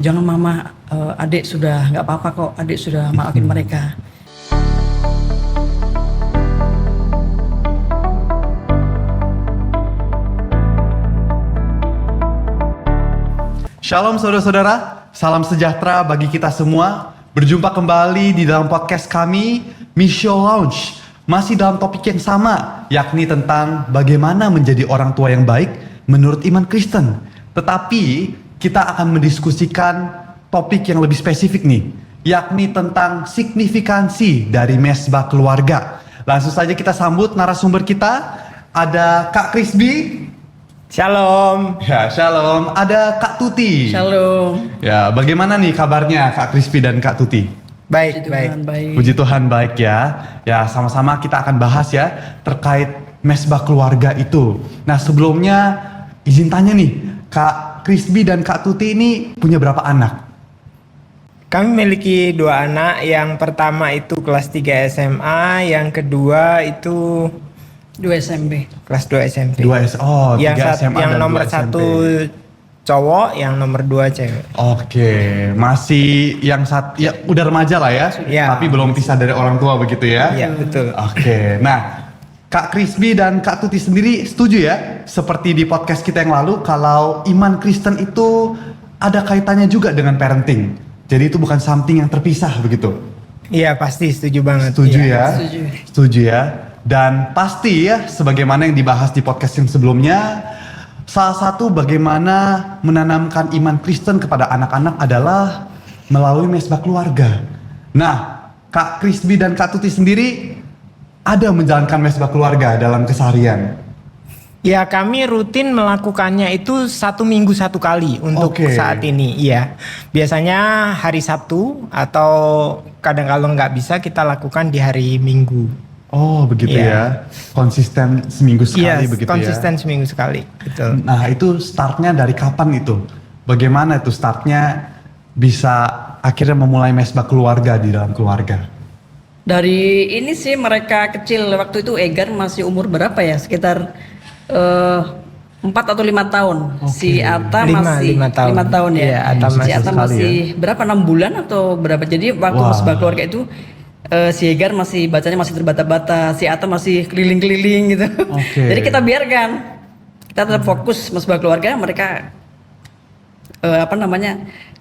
jangan mama, adik sudah nggak apa-apa kok, adik sudah maafin mereka. Shalom saudara-saudara, salam sejahtera bagi kita semua. Berjumpa kembali di dalam podcast kami, Missio Lounge. Masih dalam topik yang sama, yakni tentang bagaimana menjadi orang tua yang baik menurut iman Kristen. Tetapi kita akan mendiskusikan topik yang lebih spesifik nih, yakni tentang signifikansi dari mesbah keluarga. Langsung saja kita sambut narasumber kita. Ada Kak Krisby. Shalom. Ya, shalom. Ada Kak Tuti. Shalom. Ya, bagaimana nih kabarnya Kak Krisby dan Kak Tuti? Baik, Puji baik. Tuhan, baik. Puji Tuhan baik ya. Ya, sama-sama kita akan bahas ya terkait mesbah keluarga itu. Nah, sebelumnya izin tanya nih, Kak Krisby dan Kak Tuti ini punya berapa anak? Kami memiliki 2 anak. Yang pertama itu kelas 3 SMA, yang kedua itu 2 SMP. kelas 2 SMP. Oh, yang 3 SMA yang dan nomor 2 1 SMP. cowok, yang nomor 2 cewek. Oke, masih yang ya udah remaja lah ya, Ya. tapi belum pisah dari orang tua begitu ya? Iya, betul. Oke, nah Kak Krisby dan Kak Tuti sendiri setuju ya? Seperti di podcast kita yang lalu, kalau iman Kristen itu ada kaitannya juga dengan parenting. Jadi itu bukan something yang terpisah begitu? Iya, pasti setuju banget. Setuju Iya. ya? Setuju. Setuju ya? Dan pasti ya, sebagaimana yang dibahas di podcast yang sebelumnya, salah satu bagaimana menanamkan iman Kristen kepada anak-anak adalah melalui mesbah keluarga. Nah, Kak Krisby dan Kak Tuti sendiri ada menjalankan mesbah keluarga dalam keseharian? Ya, kami rutin melakukannya itu 1 minggu 1 kali untuk Oke. saat ini. Iya, biasanya hari Sabtu atau kadang kalau nggak bisa kita lakukan di hari Minggu. Oh begitu Iya. ya, konsisten seminggu sekali Iya, begitu konsisten seminggu sekali. Betul. ya. Nah itu startnya dari kapan itu? Bagaimana itu startnya bisa akhirnya memulai mesbah keluarga di dalam keluarga? Dari ini sih mereka kecil, waktu itu Egar masih umur berapa ya? Sekitar 4 atau 5 tahun. Oke. Si Ata Lima- masih lima tahun. 5 tahun ya. Iya, Ata Si masih Ata sekali masih berapa, 6 bulan atau berapa? Jadi waktu Wah. mesbah keluarga itu si Egar masih bacanya masih terbata-bata, si Ata masih keliling-keliling gitu. Oke. Jadi kita biarkan, kita tetap fokus mesbah keluarga, mereka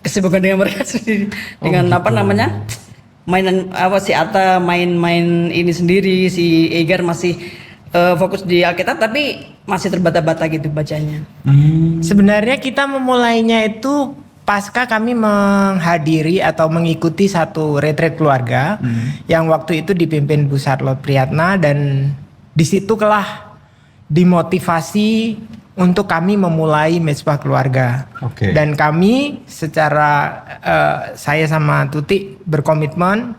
kesibukan dengan mereka sendiri, dengan mainan si Ata main-main ini sendiri, si Egar masih fokus di Alkitab tapi masih terbata-bata gitu bacanya. Sebenarnya kita memulainya itu pasca kami menghadiri atau mengikuti satu retreat keluarga yang waktu itu dipimpin Bu Charlotte Priyatna, dan disitulah dimotivasi untuk kami memulai mesbah keluarga. Oke. Dan kami secara saya sama Tuti berkomitmen,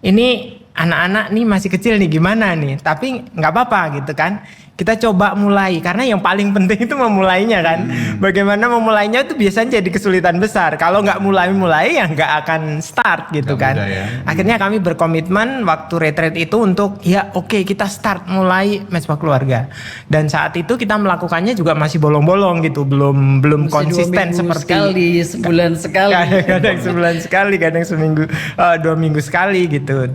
ini anak-anak nih masih kecil nih, gimana nih, tapi nggak apa-apa gitu kan, kita coba mulai, karena yang paling penting itu memulainya kan. Bagaimana memulainya itu biasanya jadi kesulitan besar. Kalau nggak mulai ya nggak akan start gitu Nggak kan. mudah ya. Akhirnya kami berkomitmen waktu retreat itu untuk oke, kita start mulai mesbah keluarga. Dan saat itu kita melakukannya juga masih bolong-bolong gitu, belum Mesti 2 konsisten minggu seperti sekali, sebulan sekali. kadang sebulan sekali, kadang seminggu 2 minggu sekali gitu.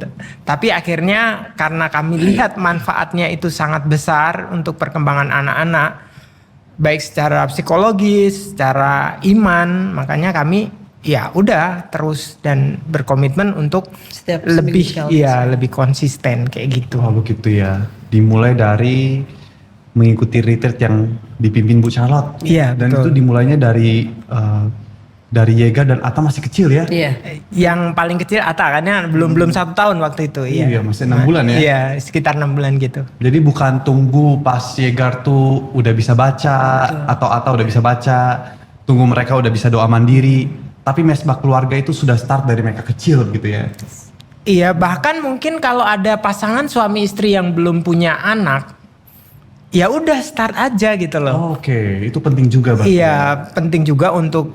Tapi akhirnya karena kami lihat manfaatnya itu sangat besar untuk perkembangan anak-anak, baik secara psikologis, secara iman, makanya kami ya udah terus dan berkomitmen untuk Setiap seminggu lebih sekali. lebih konsisten kayak gitu. Oh begitu ya, dimulai dari mengikuti retreat yang dipimpin Bu Charlotte. Iya, Dan betul. itu dimulainya dari Yega dan Ata masih kecil ya? Iya. Yang paling kecil Ata, karena belum 1 tahun waktu itu. Iya, masih 6 bulan ya? Iya, sekitar 6 bulan gitu. Jadi bukan tunggu pas Yegar tuh udah bisa baca atau Ata udah bisa baca, tunggu mereka udah bisa doa mandiri, tapi mesbah keluarga itu sudah start dari mereka kecil gitu ya. Iya, bahkan mungkin kalau ada pasangan suami istri yang belum punya anak, ya udah start aja gitu loh. Oke, itu penting juga berarti. Iya, penting juga untuk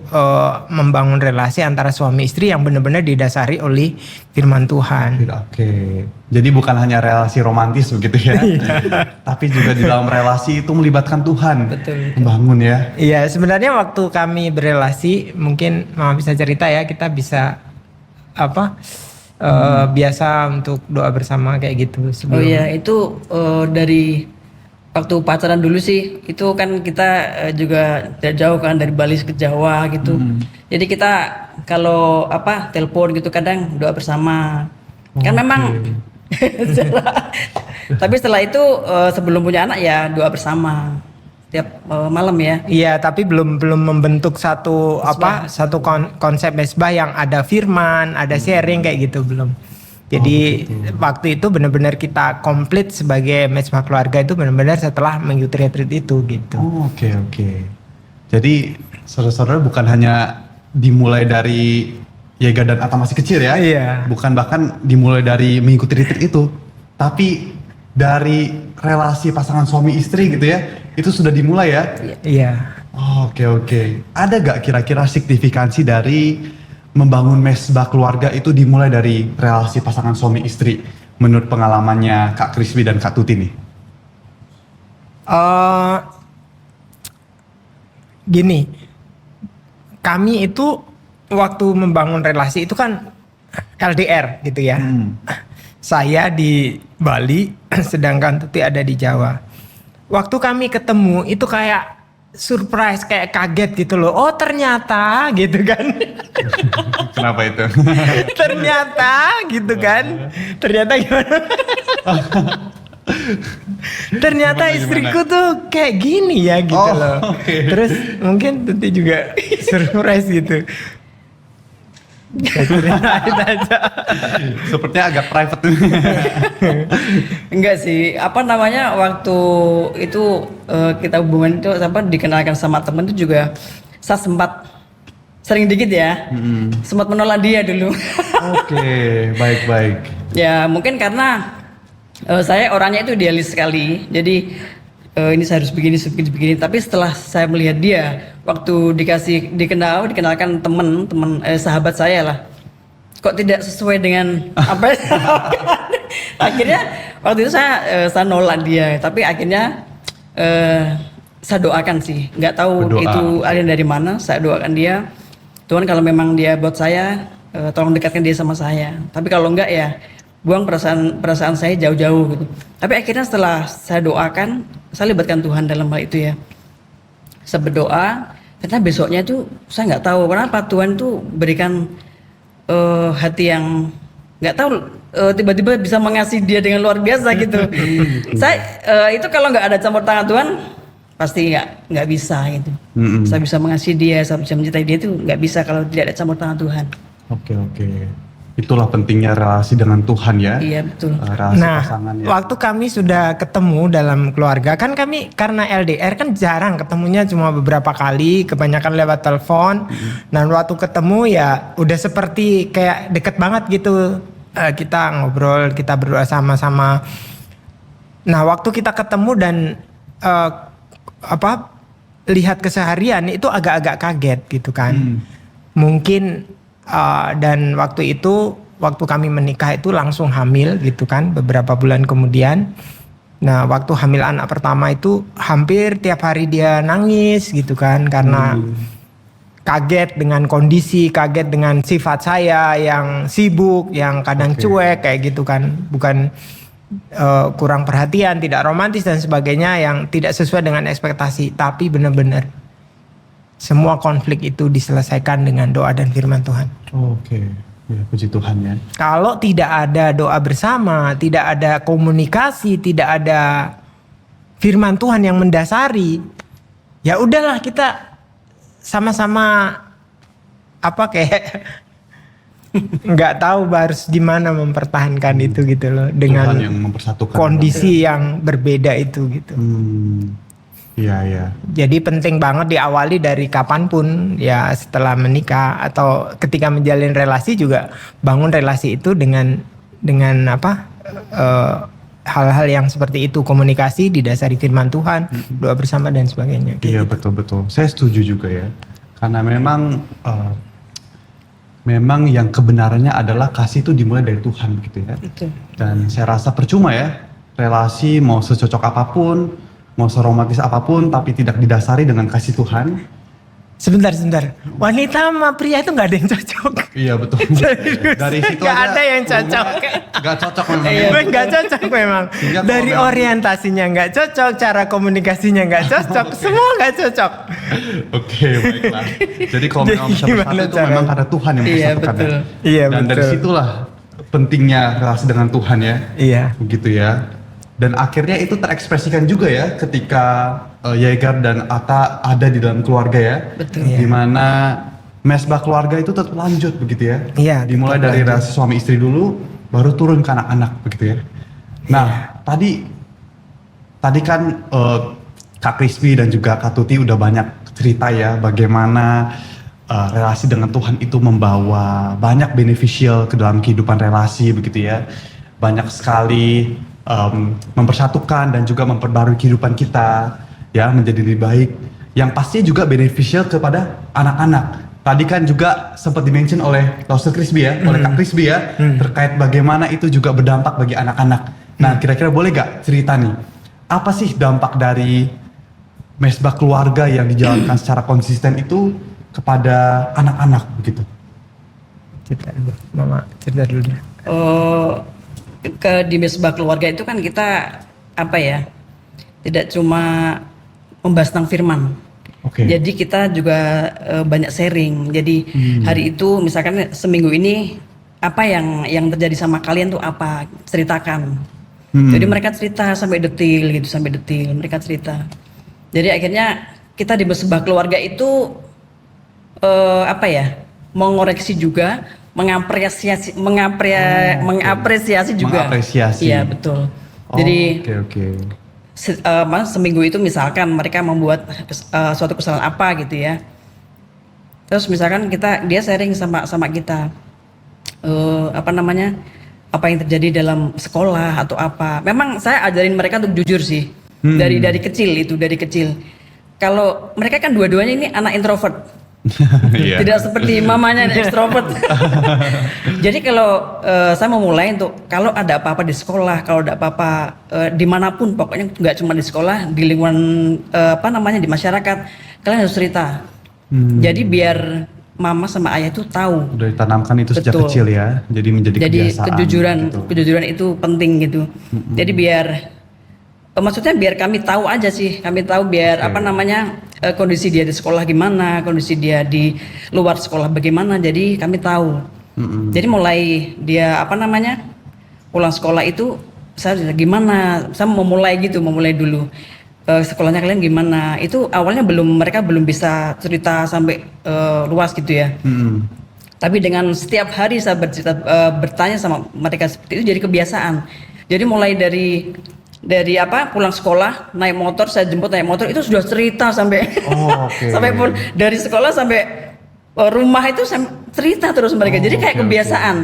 membangun relasi antara suami istri yang benar-benar didasari oleh firman Tuhan. Oke, jadi bukan hanya relasi romantis begitu ya, tapi juga di dalam relasi itu melibatkan Tuhan. Betul. Membangun ya. Iya, sebenarnya waktu kami berelasi, mungkin Mama bisa cerita ya, kita bisa biasa untuk doa bersama kayak gitu Oh sebelum. iya, itu dari waktu pacaran dulu sih, itu kan kita juga tidak jauh kan dari Bali ke Jawa gitu. Jadi kita kalau telepon gitu kadang doa bersama. Kan memang tapi setelah itu sebelum punya anak ya doa bersama tiap malam ya. Iya, tapi belum membentuk satu konsep mesbah yang ada firman, ada sharing kayak gitu belum. Jadi waktu itu benar-benar kita komplit sebagai mesbah keluarga itu benar-benar setelah mengikuti retreat itu gitu. Oke. Jadi saudara-saudara bukan hanya dimulai dari Yega dan Ata masih kecil ya. Iya. Bukan bahkan dimulai dari mengikuti retreat itu, tapi dari relasi pasangan suami istri gitu ya, itu sudah dimulai ya. Iya. Oke. Ada gak kira-kira signifikansi dari membangun mesbah keluarga itu dimulai dari relasi pasangan suami istri menurut pengalamannya Kak Krisby dan Kak Tuti nih? Gini, kami itu waktu membangun relasi itu kan LDR gitu ya. Saya di Bali, sedangkan Tuti ada di Jawa. Waktu kami ketemu itu kayak surprise, kayak kaget gitu loh. Oh ternyata gitu kan. Kenapa itu? Ternyata gitu kan. Ternyata gimana? Ternyata istriku tuh kayak gini ya gitu loh. Okay. Terus mungkin Tuti juga surprise gitu. Ceritain aja. Sepertinya agak private. Enggak sih, waktu itu kita hubungan itu dikenalkan sama temen itu juga saya sempat sering dikit ya, sempat menolak dia dulu. Oke, baik. Ya mungkin karena saya orangnya itu idealis sekali, jadi ini saya harus begini. Tapi setelah saya melihat dia, waktu dikenalkan teman sahabat saya lah, kok tidak sesuai dengan apa? Akhirnya waktu itu saya nolak dia, tapi akhirnya saya doakan sih, nggak tahu Berdoa. itu ada dari mana. Saya doakan dia, Tuhan kalau memang dia buat saya, tolong dekatkan dia sama saya. Tapi kalau enggak ya buang perasaan saya jauh-jauh gitu. Tapi akhirnya setelah saya doakan, saya libatkan Tuhan dalam hal itu ya. Saya berdoa, ternyata besoknya itu saya nggak tahu kenapa Tuhan tuh berikan hati yang nggak tahu tiba-tiba bisa mengasihi dia dengan luar biasa gitu. Saya itu kalau nggak ada campur tangan Tuhan pasti nggak bisa gitu. Saya bisa mengasihi dia, saya bisa mencintai dia itu nggak bisa kalau tidak ada campur tangan Tuhan. Oke. Itulah pentingnya relasi dengan Tuhan ya. Iya betul. Relasi Nah, pasangan ya. waktu kami sudah ketemu dalam keluarga, kan kami karena LDR kan jarang ketemunya, cuma beberapa kali, kebanyakan lewat telepon. Dan waktu ketemu ya udah seperti kayak deket banget gitu. Kita ngobrol, kita berdoa sama-sama. Nah, waktu kita ketemu dan lihat keseharian itu agak-agak kaget gitu kan. Mungkin dan waktu itu, waktu kami menikah itu langsung hamil gitu kan, beberapa bulan kemudian. Nah, waktu hamil anak pertama itu hampir tiap hari dia nangis gitu kan, karena kaget dengan kondisi, kaget dengan sifat saya yang sibuk, yang kadang cuek kayak gitu kan, bukan kurang perhatian, tidak romantis dan sebagainya, yang tidak sesuai dengan ekspektasi. Tapi benar-benar semua konflik itu diselesaikan dengan doa dan firman Tuhan. Oke. Ya, puji Tuhan ya. Kalau tidak ada doa bersama, tidak ada komunikasi, tidak ada firman Tuhan yang mendasari, ya udahlah kita sama-sama kayak nggak tahu harus gimana mempertahankan itu gitu loh, dengan Tuhan yang mempersatukan kondisi yang berbeda itu gitu. Iya. Jadi penting banget diawali dari kapanpun ya, setelah menikah atau ketika menjalin relasi juga bangun relasi itu dengan hal-hal yang seperti itu, komunikasi didasari firman Tuhan, doa bersama dan sebagainya. Iya betul. Saya setuju juga ya. Karena memang memang yang kebenarannya adalah kasih itu dimulai dari Tuhan begitu ya. Betul. Dan saya rasa percuma ya relasi mau secocok apapun, mau seromantis apapun, tapi tidak didasari dengan kasih Tuhan. Sebentar. Wanita sama pria itu nggak ada yang cocok. Iya betul. Dari situ Nggak aja ada yang cocok. Nggak cocok memang. Iya. ya. Nggak cocok memang. Sehingga kalau Dari memang- orientasinya nggak cocok, cara komunikasinya nggak cocok, semua nggak cocok. Oke baiklah. Jadi kalau Jadi memang bisa gimana bersatu itu caranya? memang karena Tuhan yang Iya, mempersatukan ya. betul. Iya, Dan dari betul. situlah pentingnya relasi dengan Tuhan ya. Iya. Begitu ya. Dan akhirnya itu terekspresikan juga ya ketika Yeager dan Atta ada di dalam keluarga ya. Betul. Iya. Dimana mesbah keluarga itu tetap lanjut begitu ya. Iya, Dimulai tetap dari lanjut. relasi suami istri dulu, baru turun ke anak-anak begitu ya. Nah, tadi kan Kak Krispi dan juga Kak Tuti udah banyak cerita ya bagaimana relasi dengan Tuhan itu membawa banyak beneficial ke dalam kehidupan relasi begitu ya. Banyak sekali mempersatukan dan juga memperbarui kehidupan kita ya menjadi lebih baik. Yang pasti juga beneficial kepada anak-anak. Tadi kan juga sempat dimention oleh Pastor Krisby ya, oleh Kak Krisby ya, terkait bagaimana itu juga berdampak bagi anak-anak. Nah, kira-kira boleh gak cerita nih, apa sih dampak dari mesbah keluarga yang dijalankan secara konsisten itu kepada anak-anak begitu? Cerita dulu, Mama cerita dulu deh. Di mesbah keluarga itu kan kita apa ya, tidak cuma membahas tentang firman. Oke. Jadi kita juga banyak sharing. Jadi hari itu misalkan seminggu ini apa yang terjadi sama kalian tuh apa, ceritakan. Jadi mereka cerita sampai detil gitu, sampai detil mereka cerita. Jadi akhirnya kita di mesbah keluarga itu apa ya, mengoreksi juga, mengapresiasi juga. Mengapresiasi. Iya betul. Oh, Jadi oke. seminggu itu misalkan mereka membuat suatu kesalahan apa gitu ya. Terus misalkan dia sharing sama kita apa yang terjadi dalam sekolah atau apa. Memang saya ajarin mereka untuk jujur sih. Dari kecil. Kalau mereka kan dua-duanya ini anak introvert. Iya. Tidak seperti mamanya yang extrovert. Jadi kalau saya mau mulai untuk kalau ada apa-apa di sekolah, kalau ada apa-apa dimanapun, pokoknya nggak cuma di sekolah, di lingkungan di masyarakat, kalian harus cerita. Jadi biar mama sama ayah itu tahu. Udah ditanamkan itu sejak Betul. kecil ya, jadi menjadi kebiasaan. kejujuran itu penting gitu. Jadi biar maksudnya biar kami tahu aja sih, biar kondisi dia di sekolah gimana, kondisi dia di luar sekolah bagaimana, jadi kami tahu. Jadi mulai dia pulang sekolah itu saya gimana, saya mau mulai dulu. Sekolahnya kalian gimana? Itu awalnya mereka belum bisa cerita sampai luas gitu ya. Tapi dengan setiap hari saya bertanya sama mereka seperti itu jadi kebiasaan. Jadi mulai dari pulang sekolah naik motor, saya jemput naik motor itu sudah cerita sampai sampai pun dari sekolah sampai rumah itu cerita terus mereka. Jadi kayak kebiasaan.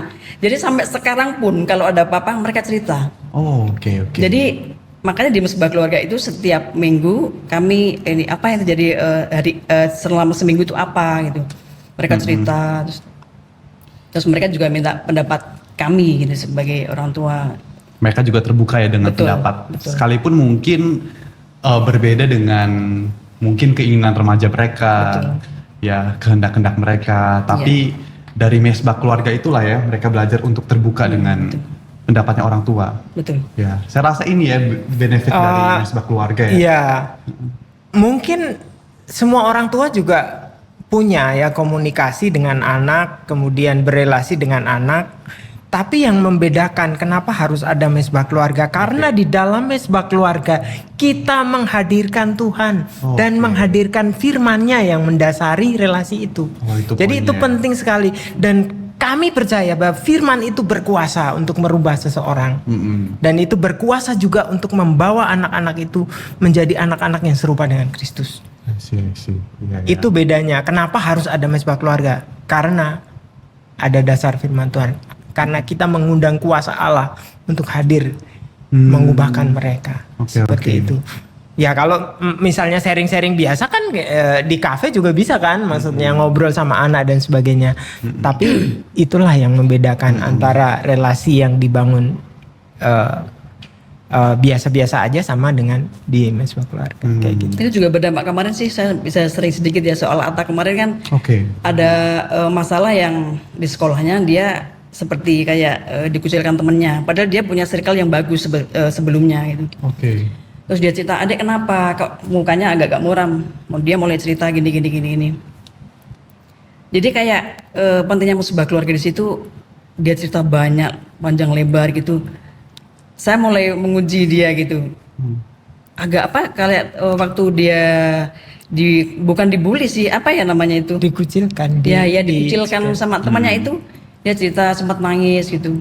Jadi sampai sekarang pun kalau ada apa-apa mereka cerita. Oke. Jadi makanya di mesbah keluarga itu setiap minggu kami apa yang terjadi selama seminggu itu apa gitu. Mereka cerita terus mereka juga minta pendapat kami gitu sebagai orang tua. Mereka juga terbuka ya dengan pendapat. Betul. Sekalipun mungkin berbeda dengan mungkin keinginan remaja mereka, ya kehendak-kehendak mereka. Tapi dari mesbah keluarga itulah ya mereka belajar untuk terbuka dengan pendapatnya orang tua. Betul. Ya, saya rasa ini ya benefit dari mesbah keluarga ya. Iya. Mungkin semua orang tua juga punya ya komunikasi dengan anak, kemudian berelasi dengan anak. Tapi yang membedakan kenapa harus ada mesbah keluarga, karena di dalam mesbah keluarga kita menghadirkan Tuhan dan menghadirkan firman-Nya yang mendasari relasi itu. Jadi itu penting sekali, dan kami percaya bahwa firman itu berkuasa untuk merubah seseorang. Dan itu berkuasa juga untuk membawa anak-anak itu menjadi anak-anak yang serupa dengan Kristus. Ya. Itu bedanya. Kenapa harus ada mesbah keluarga? Karena ada dasar firman Tuhan. Karena kita mengundang kuasa Allah untuk hadir mengubahkan mereka. Oke, Seperti oke. itu. Ya kalau misalnya sharing-sharing biasa kan di kafe juga bisa kan, maksudnya ngobrol sama anak dan sebagainya. Tapi itulah yang membedakan antara relasi yang dibangun biasa-biasa aja sama dengan di mesbah keluarga kayak gitu. Itu juga berdampak. Kemarin sih saya bisa sering sedikit ya soal Atta kemarin kan Oke. ada masalah yang di sekolahnya dia seperti kayak dikucilkan temennya. Padahal dia punya circle yang bagus sebelumnya gitu. Oke. Terus dia cerita, "Adik kenapa kok mukanya agak-agak muram?" Dia mulai cerita gini. Jadi kayak pentingnya musibah keluarga di situ, dia cerita banyak, panjang lebar gitu. Saya mulai menguji dia gitu. Agak apa kayak waktu dia bukan dibully sih, apa ya namanya itu? Dikucilkan. Ya dikucilkan sama temannya itu. Dia cerita sempat nangis gitu.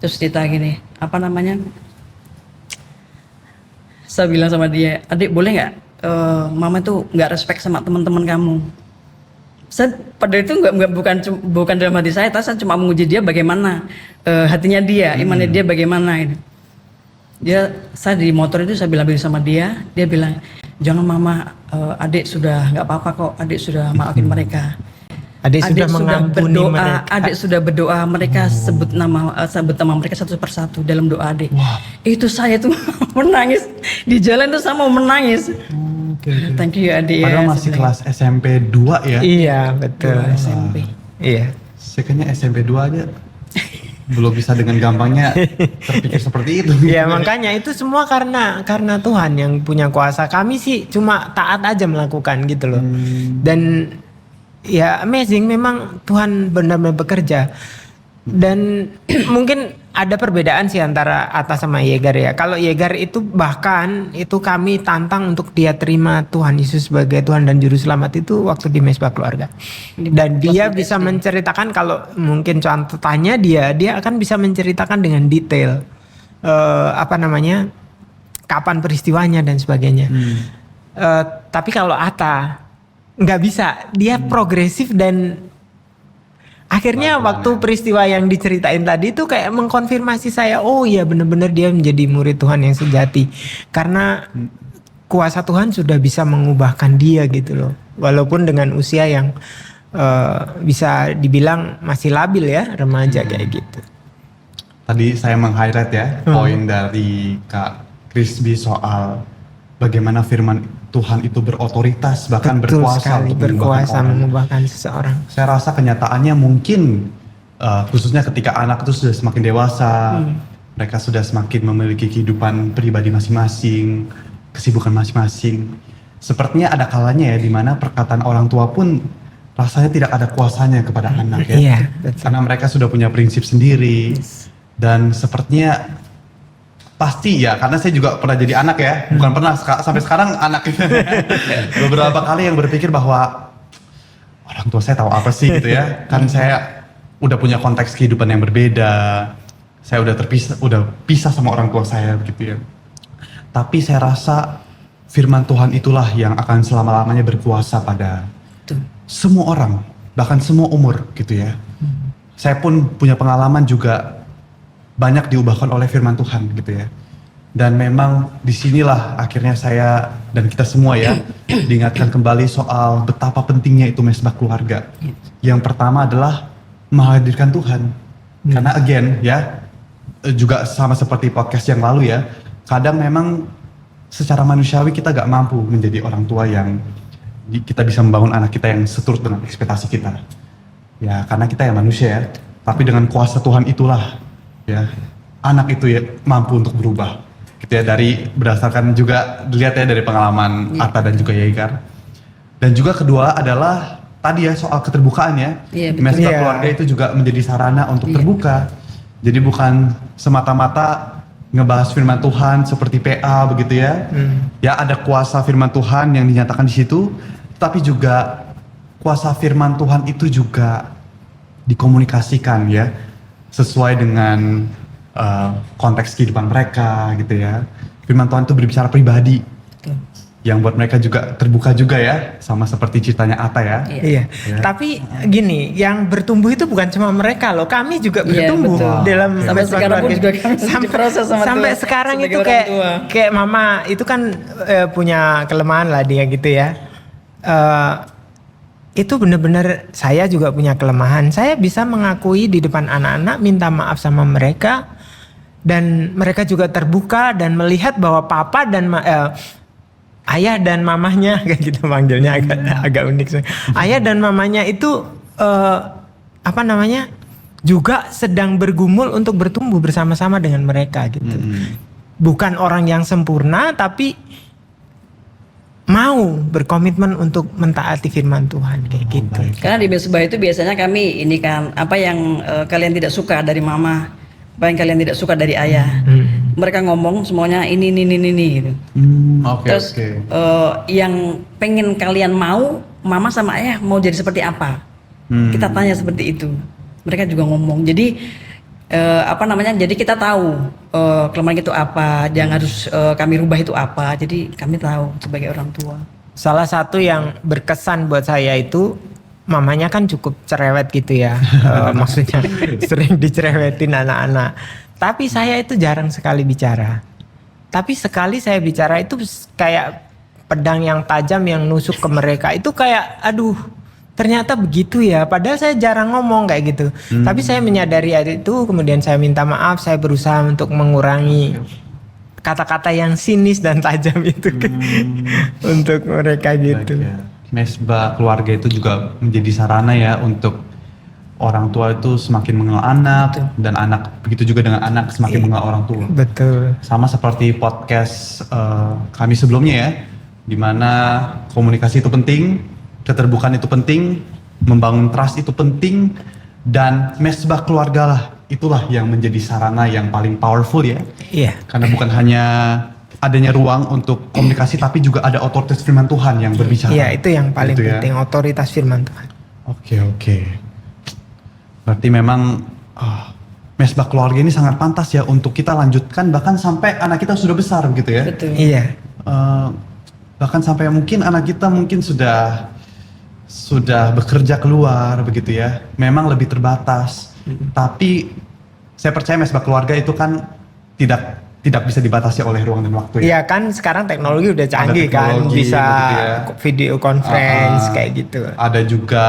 Terus cerita gini, apa namanya? Saya bilang sama dia, "Adik boleh nggak mama tuh nggak respect sama teman-teman kamu?" Saya pada itu bukan dalam hati saya, tapi saya cuma menguji dia bagaimana hatinya dia, imannya dia bagaimana itu. Saya di motor itu saya bilang sama dia bilang, "Jangan mama, adik sudah nggak apa-apa kok, adik sudah maafin mereka. Adik sudah mengampuni berdoa, mereka. adik sudah berdoa, mereka sebut nama mereka satu persatu dalam doa adik." Itu saya tuh menangis di jalan tuh, saya mau menangis. Thank you adik. Padahal ya, masih saya bilang. kelas SMP 2 ya. Iya betul. SMP. Iya. Saya kayaknya SMP 2 aja belum bisa dengan gampangnya terpikir seperti itu. Ya makanya itu semua karena Tuhan yang punya kuasa. Kami sih cuma taat aja melakukan gitu loh. Dan ya amazing, memang Tuhan benar-benar bekerja. Dan mungkin ada perbedaan sih antara Atta sama Yegar ya. Kalau Yegar itu bahkan itu kami tantang untuk dia terima Tuhan Yesus sebagai Tuhan dan Juru Selamat itu waktu di mesbah keluarga. Dan dia bisa menceritakan, kalau mungkin contoh tanya dia akan bisa menceritakan dengan detail kapan peristiwanya dan sebagainya. Tapi kalau Atta nggak bisa, dia progresif dan akhirnya waktu peristiwa yang diceritain tadi itu kayak mengkonfirmasi saya, oh iya benar-benar dia menjadi murid Tuhan yang sejati. Karena kuasa Tuhan sudah bisa mengubahkan dia gitu loh. Walaupun dengan usia yang bisa dibilang masih labil ya, remaja kayak gitu. Tadi saya meng-highlight ya poin dari Kak Krisby soal bagaimana firman Tuhan itu berotoritas, bahkan Betul berkuasa sekali, untuk berkuasa orang. mengubahkan seseorang. Saya rasa kenyataannya mungkin khususnya ketika anak itu sudah semakin dewasa, mereka sudah semakin memiliki kehidupan pribadi masing-masing, kesibukan masing-masing. Sepertinya ada kalanya ya di mana perkataan orang tua pun rasanya tidak ada kuasanya kepada anak ya. Iya, betul. Karena mereka sudah punya prinsip sendiri. Dan sepertinya pasti ya, karena saya juga pernah jadi anak ya, bukan pernah, sampai sekarang anak itu. Beberapa kali yang berpikir bahwa orang tua saya tahu apa sih gitu ya, kan saya udah punya konteks kehidupan yang berbeda, saya udah pisah sama orang tua saya begitu ya. Tapi saya rasa firman Tuhan itulah yang akan selama-lamanya berkuasa pada semua orang, bahkan semua umur gitu ya. Saya pun punya pengalaman juga banyak diubahkan oleh firman Tuhan gitu ya. Dan memang disinilah akhirnya saya dan kita semua ya diingatkan kembali soal betapa pentingnya itu mesbah keluarga. Yang pertama adalah menghadirkan Tuhan. Karena again ya, juga sama seperti podcast yang lalu ya, kadang memang secara manusiawi kita gak mampu menjadi orang tua yang kita bisa membangun anak kita yang seturut dengan ekspektasi kita. Ya karena kita yang manusia ya, tapi dengan kuasa Tuhan itulah ya anak itu ya mampu untuk berubah gitu ya, berdasarkan juga dilihat ya dari pengalaman Atta dan juga Yegar. Dan juga kedua adalah tadi ya soal keterbukaan ya. Mesbah keluarga itu juga menjadi sarana untuk terbuka. Jadi bukan semata-mata ngebahas firman Tuhan seperti PA begitu ya. Ya ada kuasa firman Tuhan yang dinyatakan di situ, tapi juga kuasa firman Tuhan itu juga dikomunikasikan ya sesuai dengan konteks kehidupan mereka gitu ya. Firman Tuhan itu berbicara pribadi. yang buat mereka juga terbuka juga ya, sama seperti ceritanya Ata ya. Iya. Tapi gini, yang bertumbuh itu bukan cuma mereka loh, kami juga Iya, bertumbuh betul. dalam Sampai mesbah sekarang pun keluarga. juga kami masih diproses sama sampai Tuhan, sekarang sebagai itu orang tua. kayak mama itu kan punya kelemahan lah dia gitu ya. Itu benar-benar saya juga punya kelemahan. Saya bisa mengakui di depan anak-anak, minta maaf sama mereka, dan mereka juga terbuka dan melihat bahwa papa dan ayah dan mamahnya, kayak gitu manggilnya agak unik sih. Ayah dan mamanya itu juga sedang bergumul untuk bertumbuh bersama-sama dengan mereka gitu. Bukan orang yang sempurna, tapi mau berkomitmen untuk mentaati firman Tuhan kayak gitu. Karena di mesbah itu biasanya kami ini kan apa yang kalian tidak suka dari mama, apa yang kalian tidak suka dari ayah. Mereka ngomong semuanya ini gitu. Terus yang pengen kalian mau, mama sama ayah mau jadi seperti apa? Kita tanya seperti itu. Mereka juga ngomong. Jadi jadi kita tahu kelemahan itu apa, yang harus kami rubah itu apa. Jadi kami tahu sebagai orang tua. Salah satu yang berkesan buat saya itu mamanya kan cukup cerewet gitu ya. Maksudnya sering dicerewetin anak-anak. Tapi saya itu jarang sekali bicara. Tapi sekali saya bicara itu kayak pedang yang tajam yang nusuk ke mereka. Itu kayak aduh, ternyata begitu ya. Padahal saya jarang ngomong kayak gitu. Tapi saya menyadari itu, kemudian saya minta maaf, saya berusaha untuk mengurangi kata-kata yang sinis dan tajam itu untuk mereka gitu. Mesbah keluarga itu juga menjadi sarana ya untuk orang tua itu semakin mengenal anak, dan anak begitu juga dengan anak semakin mengenal orang tua. Betul. Sama seperti podcast kami sebelumnya ya, di mana komunikasi itu penting, keterbukaan itu penting, membangun trust itu penting, dan mesbah keluarga lah itulah yang menjadi sarana yang paling powerful ya. Iya. Karena bukan hanya adanya ruang untuk komunikasi, tapi juga ada otoritas firman Tuhan yang berbicara. Iya, itu yang paling Gitu ya. penting, otoritas firman Tuhan. Oke. Berarti memang mesbah keluarga ini sangat pantas ya untuk kita lanjutkan bahkan sampai anak kita sudah besar gitu ya. Betul. Iya. Bahkan sampai mungkin anak kita mungkin sudah bekerja keluar begitu ya. Memang lebih terbatas. Tapi saya percaya mesbah keluarga itu kan tidak bisa dibatasi oleh ruang dan waktu ya. Iya kan sekarang teknologi udah canggih kan, teknologi, bisa begitu ya. video conference kayak gitu. Ada juga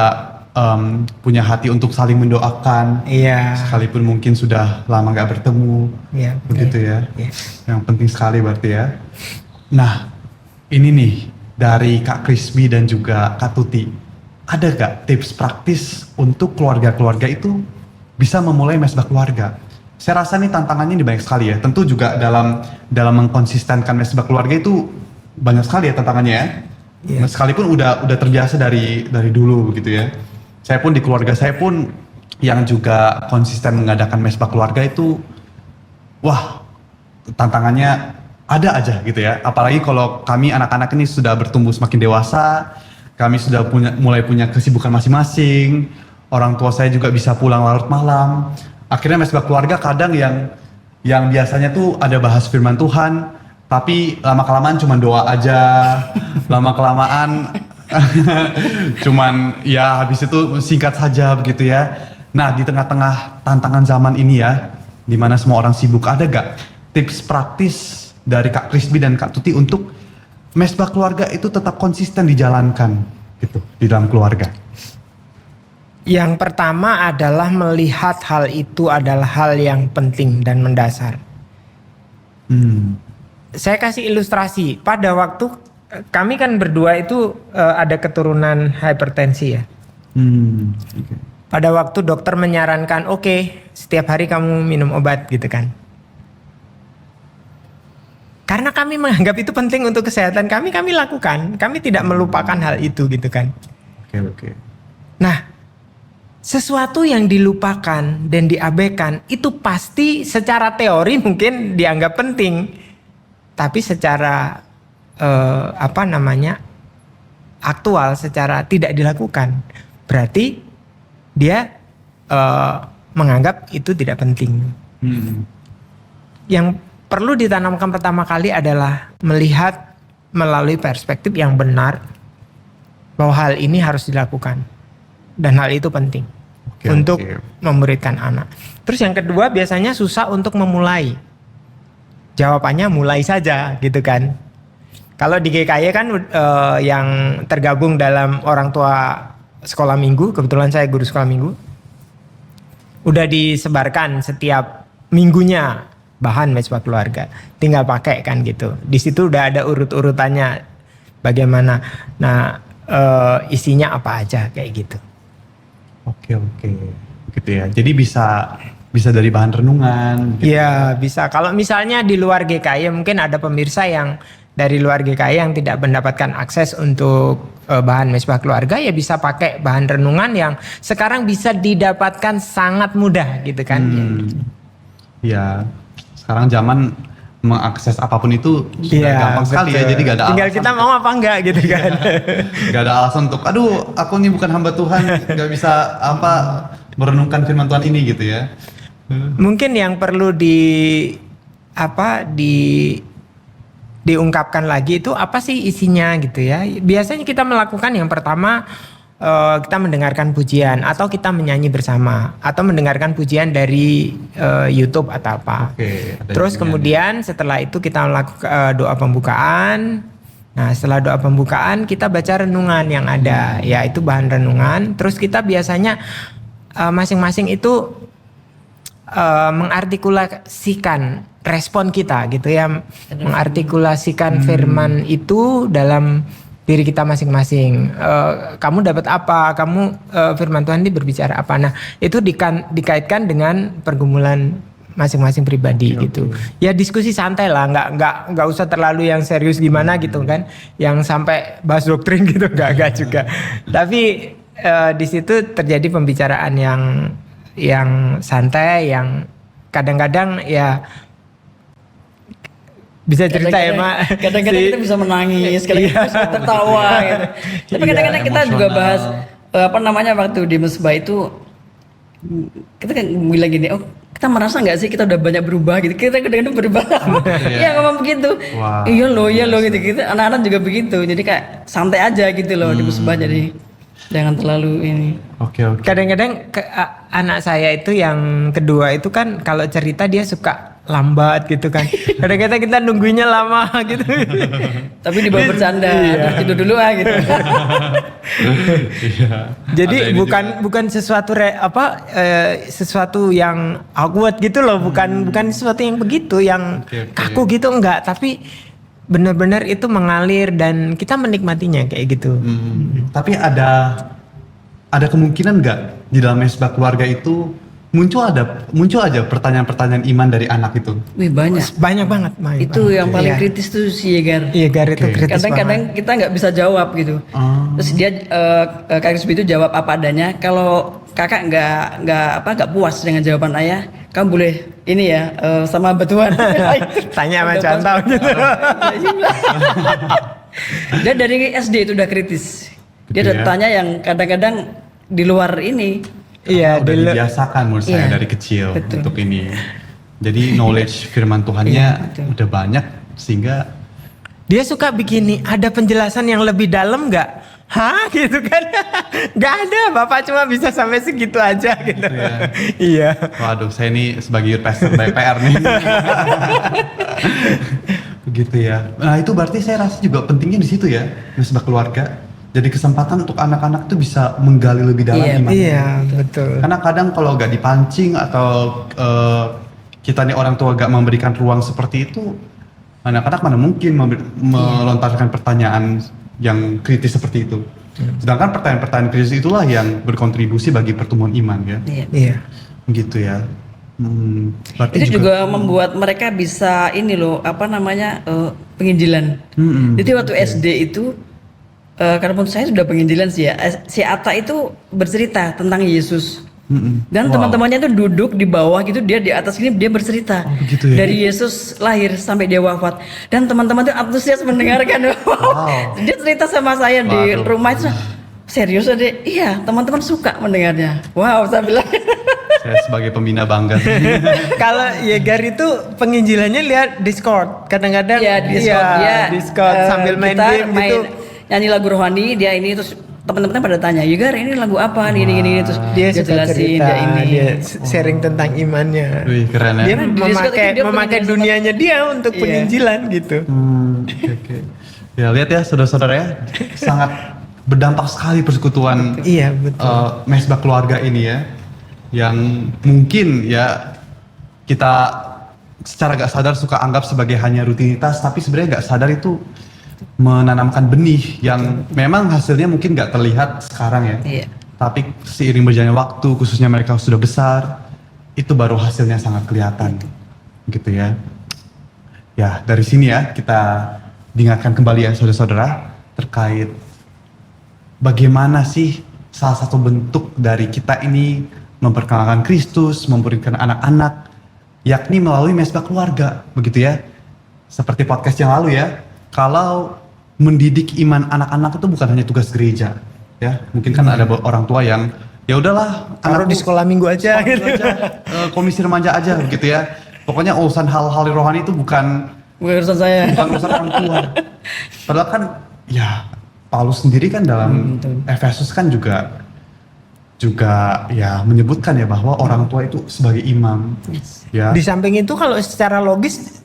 punya hati untuk saling mendoakan. Iya. Sekalipun mungkin sudah lama nggak bertemu. Iya. Begitu ya. Iya. Yang penting sekali berarti ya. Nah, ini nih dari Kak Krisby dan juga Kak Tuti. Ada gak tips praktis untuk keluarga-keluarga itu bisa memulai mesbah keluarga? Saya rasa nih tantangannya ini banyak sekali ya. Tentu juga dalam mengkonsistenkan mesbah keluarga itu banyak sekali ya tantangannya ya. Iya. Sekalipun udah terbiasa dari dulu begitu ya. Saya pun di keluarga saya pun yang juga konsisten mengadakan mesbah keluarga itu, wah tantangannya ada aja gitu ya. Apalagi kalau kami anak-anak ini sudah bertumbuh semakin dewasa, kami sudah mulai punya kesibukan masing-masing. Orang tua saya juga bisa pulang larut malam. Akhirnya mesbah keluarga kadang yang biasanya tuh ada bahas firman Tuhan, tapi lama-kelamaan cuma doa aja. Lama-kelamaan cuman ya habis itu singkat saja begitu ya. Nah, di tengah-tengah tantangan zaman ini ya, di mana semua orang sibuk, ada gak tips praktis dari Kak Krisby dan Kak Tuti untuk mesbah keluarga itu tetap konsisten dijalankan gitu di dalam keluarga? Yang pertama adalah melihat hal itu adalah hal yang penting dan mendasar. Saya kasih ilustrasi. Pada waktu kami kan berdua itu ada keturunan hipertensi ya. Okay. Pada waktu dokter menyarankan, oke, setiap hari kamu minum obat gitu kan. Karena kami menganggap itu penting untuk kesehatan kami lakukan. Kami tidak melupakan hal itu gitu kan. Oke. Nah, sesuatu yang dilupakan dan diabaikan itu pasti secara teori mungkin dianggap penting. Tapi secara aktual, secara tidak dilakukan. Berarti dia menganggap itu tidak penting. Yang perlu ditanamkan pertama kali adalah melihat melalui perspektif yang benar bahwa hal ini harus dilakukan dan hal itu penting untuk memuridkan anak. Terus yang kedua biasanya susah untuk memulai. Jawabannya mulai saja gitu kan. Kalau di GKY kan yang tergabung dalam orang tua sekolah minggu, kebetulan saya guru sekolah minggu, udah disebarkan setiap minggunya bahan mesbah keluarga, tinggal pakai kan gitu. Di situ udah ada urut-urutannya bagaimana. Nah isinya apa aja kayak gitu. Oke, gitu ya. Jadi bisa dari bahan renungan. Gitu. Iya bisa. Kalau misalnya di luar GKY mungkin ada pemirsa yang dari luar GKY yang tidak mendapatkan akses untuk bahan mesbah keluarga, ya bisa pakai bahan renungan yang sekarang bisa didapatkan sangat mudah gitu kan. Ya, sekarang zaman mengakses apapun itu sudah gampang sekali ya, jadi gak ada tinggal alasan. kita mau apa enggak gitu kan. Gak ada alasan untuk, aduh aku ini bukan hamba Tuhan, gak bisa merenungkan firman Tuhan ini gitu ya. Mungkin yang perlu diungkapkan lagi itu apa sih isinya gitu ya. Biasanya kita melakukan yang pertama kita mendengarkan pujian atau kita menyanyi bersama atau mendengarkan pujian dari YouTube atau apa. Terus kemudian setelah itu kita melakukan doa pembukaan. Nah setelah doa pembukaan kita baca renungan yang ada, yaitu bahan renungan. Terus kita biasanya masing-masing itu mengartikulasikan respon kita gitu ya, mengartikulasikan firman itu dalam diri kita masing-masing. Kamu dapat apa? Kamu firman Tuhan ini berbicara apa? Nah itu dikaitkan dengan pergumulan masing-masing pribadi gitu. Ya diskusi santai lah, nggak usah terlalu yang serius gimana gitu kan, yang sampai bahas doktrin gitu nggak juga. Tapi di situ terjadi pembicaraan yang santai, yang kadang-kadang ya bisa cerita ya Mak. Kadang-kadang kita bisa menangis, kadang-kadang bisa tertawa gitu. Tapi kadang-kadang kita juga bahas waktu di mesbah itu kita kan bilang gini, oh kita merasa nggak sih kita udah banyak berubah gitu. Kita kadang-kadang berubah. Iya ngomong begitu. Iya loh gitu. Kita anak-anak juga begitu. Jadi kayak santai aja gitu loh di mesbah, jadi jangan terlalu ini. Oke. Kadang-kadang anak saya itu yang kedua itu kan kalau cerita dia suka lambat gitu kan. Kadang-kadang kita nungguinnya lama gitu. Tapi dibawa bercanda, tidur dulu gitu. Jadi bukan sesuatu sesuatu yang awkward gitu loh, bukan sesuatu yang begitu yang kaku gitu, enggak, tapi benar-benar itu mengalir dan kita menikmatinya kayak gitu. Tapi ada kemungkinan nggak di dalam mesbah keluarga itu muncul aja pertanyaan-pertanyaan iman dari anak itu? Wih banyak banget. Itu yang paling kritis tuh si Yegar. Yegar itu kritis Kadang-kadang kita nggak bisa jawab gitu. Terus dia Kak Risby itu jawab apa adanya. Kalau kakak nggak puas dengan jawaban ayah, kamu boleh ini ya sama batuan. Tanya sama contoh gitu. Dia dari SD itu udah kritis. Dia udah tanya yang kadang-kadang di luar ini. Iya, udah dibiasakan menurut saya dari kecil untuk ini. Jadi knowledge firman Tuhannya udah banyak sehingga dia suka bikin ada penjelasan yang lebih dalam nggak? Hah gitu kan? Nggak ada, Bapak cuma bisa sampai segitu aja gitu. Iya. Waduh, saya ini sebagai youth pastor banyak PR nih. Begitu ya. Nah itu berarti saya rasa juga pentingnya di situ ya, mesbah keluarga. Jadi kesempatan untuk anak-anak itu bisa menggali lebih dalam iman. Iya, betul. Karena kadang kalau gak dipancing atau kita nih orang tua gak memberikan ruang seperti itu, anak-anak mana mungkin melontarkan pertanyaan yang kritis seperti itu. Sedangkan pertanyaan-pertanyaan kritis itulah yang berkontribusi bagi pertumbuhan iman ya. Iya. Gitu ya. Itu juga membuat mereka bisa ini loh, penginjilan. Jadi waktu SD itu karena menurut saya sudah penginjilan sih ya. Si Atta itu bercerita tentang Yesus. Dan teman-temannya itu duduk di bawah gitu, dia di atas gini, dia bercerita dari Yesus lahir sampai dia wafat. Dan teman-teman itu antusias mendengarkan. Dia cerita sama saya di rumah itu, serius aja. Iya, teman-teman suka mendengarnya. Wow, saya bilang. Saya sebagai pembina bangga. Kalau Yegar itu penginjilannya lihat Discord. Kadang-kadang Iya, di Discord dia Discord sambil main kita game gitu. nyanyi lagu rohani, dia ini terus teman-teman pada tanya, Yugar ini lagu apa nih ini terus Dia suka jelasin cerita, dia ini. dia sharing tentang imannya. Wih, keren ya. Dia Di Discord itu dia memakai penginjilan dunianya dia untuk Iya. penginjilan gitu. Oke. Ya lihat ya saudara-saudara ya, sangat berdampak sekali persekutuan Iya betul. mesbah keluarga ini ya, yang mungkin ya kita secara gak sadar suka anggap sebagai hanya rutinitas, tapi sebenarnya gak sadar itu menanamkan benih yang memang hasilnya mungkin gak terlihat sekarang ya. Iya. Tapi seiring berjalannya waktu, khususnya mereka sudah besar, itu baru hasilnya sangat kelihatan, gitu ya. Ya dari sini ya kita diingatkan kembali ya saudara-saudara terkait bagaimana sih salah satu bentuk dari kita ini memperkenalkan Kristus, memberikan anak-anak, yakni melalui mesbah keluarga, begitu ya. Seperti podcast yang lalu ya, kalau mendidik iman anak-anak itu bukan hanya tugas gereja, ya. Mungkin kan ada orang tua yang ya udahlah, Taruh di sekolah minggu aja gitu. komisi remaja aja, begitu ya. Pokoknya urusan hal-hal rohani itu bukan Urusan saya. urusan orang tua. Padahal kan ya Paulus sendiri kan dalam Efesus kan juga ya menyebutkan ya bahwa orang tua itu sebagai imam. Ya. Di samping itu kalau secara logis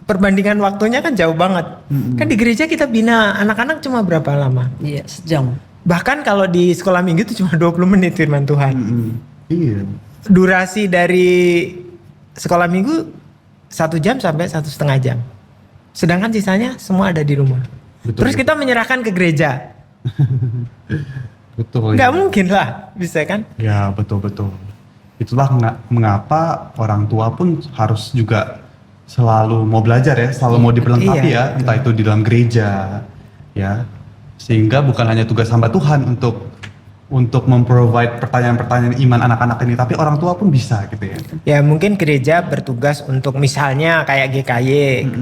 perbandingan waktunya kan jauh banget. Kan di gereja kita bina anak-anak cuma berapa lama? Iya, sejam. Bahkan kalau di sekolah minggu itu cuma 20 menit firman Tuhan. Iya. Durasi dari sekolah minggu 1 jam sampai 1,5 jam. Sedangkan sisanya semua ada di rumah. Betul. Terus kita menyerahkan ke gereja. Betul. Nggak ya. mungkin lah, bisa kan? Ya betul. Itulah mengapa orang tua pun harus juga selalu mau belajar ya, selalu mau diperlengkapi Iya. ya, entah itu di dalam gereja, ya, sehingga bukan hanya tugas hamba Tuhan untuk memprovide pertanyaan-pertanyaan iman anak-anak ini, tapi orang tua pun bisa gitu ya. Ya mungkin gereja bertugas untuk misalnya kayak GKY,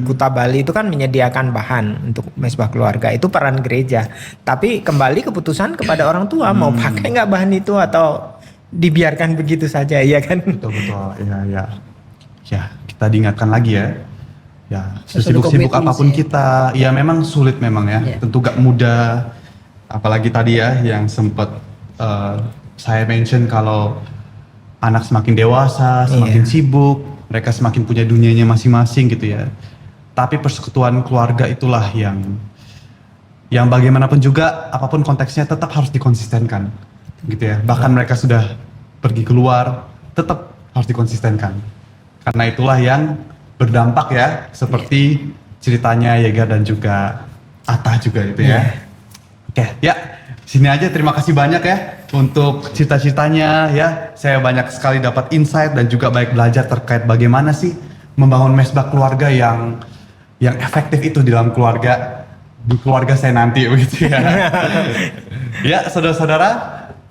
Kuta Bali itu kan menyediakan bahan untuk mesbah keluarga, itu peran gereja. Tapi kembali keputusan kepada orang tua mau pakai nggak bahan itu atau dibiarkan begitu saja, ya kan? Betul, ya kita diingatkan lagi ya. Ya, Sesuatu sesibuk-sibuk komitmen apapun sih. kita, ya memang sulit memang ya, Iya. tentu gak mudah. Apalagi tadi ya yang sempat saya mention kalau anak semakin dewasa, semakin Iya. sibuk, mereka semakin punya dunianya masing-masing gitu ya. Tapi persekutuan keluarga itulah yang bagaimanapun juga, apapun konteksnya tetap harus dikonsistenkan, gitu ya. Bahkan mereka sudah pergi keluar, tetap harus dikonsistenkan. Karena itulah yang berdampak ya, seperti ceritanya Yegar dan juga Atta juga itu ya. Oke, ya. Sini aja, terima kasih banyak ya untuk cerita-ceritanya ya. Saya banyak sekali dapat insight dan juga banyak belajar terkait bagaimana sih membangun mesbah keluarga yang efektif itu di dalam keluarga, di keluarga saya nanti begitu ya. Ya, saudara-saudara,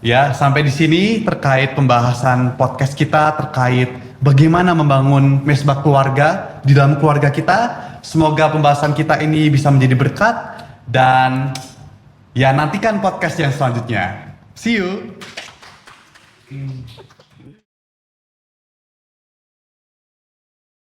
ya sampai di sini terkait pembahasan podcast kita terkait bagaimana membangun mesbah keluarga di dalam keluarga kita. Semoga pembahasan kita ini bisa menjadi berkat dan ya nantikan podcast yang selanjutnya. See you.